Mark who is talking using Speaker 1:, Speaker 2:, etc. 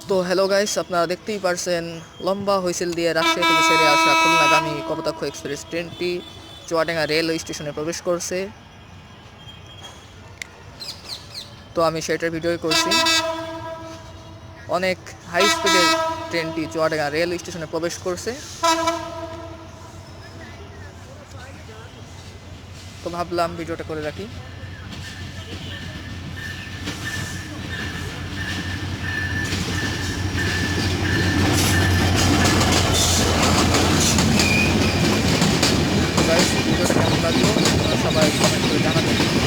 Speaker 1: তো hello guys, আপনারা দেখতেই পারছেন লম্বা হুইসেল দিয়ে রাজশাহী থেকে ছেড়ে আসা খুলনাগামী কপোতাক্ষ এক্সপ্রেস ট্রেনটি চুয়াডাঙ্গা রেলওয়ে স্টেশনে প্রবেশ করছে। তো আমি সেটার ভিডিও করছি। অনেক হাই স্পিডের ট্রেনটি চুয়াডাঙ্গা রেলওয়ে স্টেশনে প্রবেশ করছে। তো ভাবলাম ভিডিওটা করে রাখি। তো গাইস, ভিডিওটা কেমন লাগলো আপনারা সবাই কমেন্ট করে জানাবেন।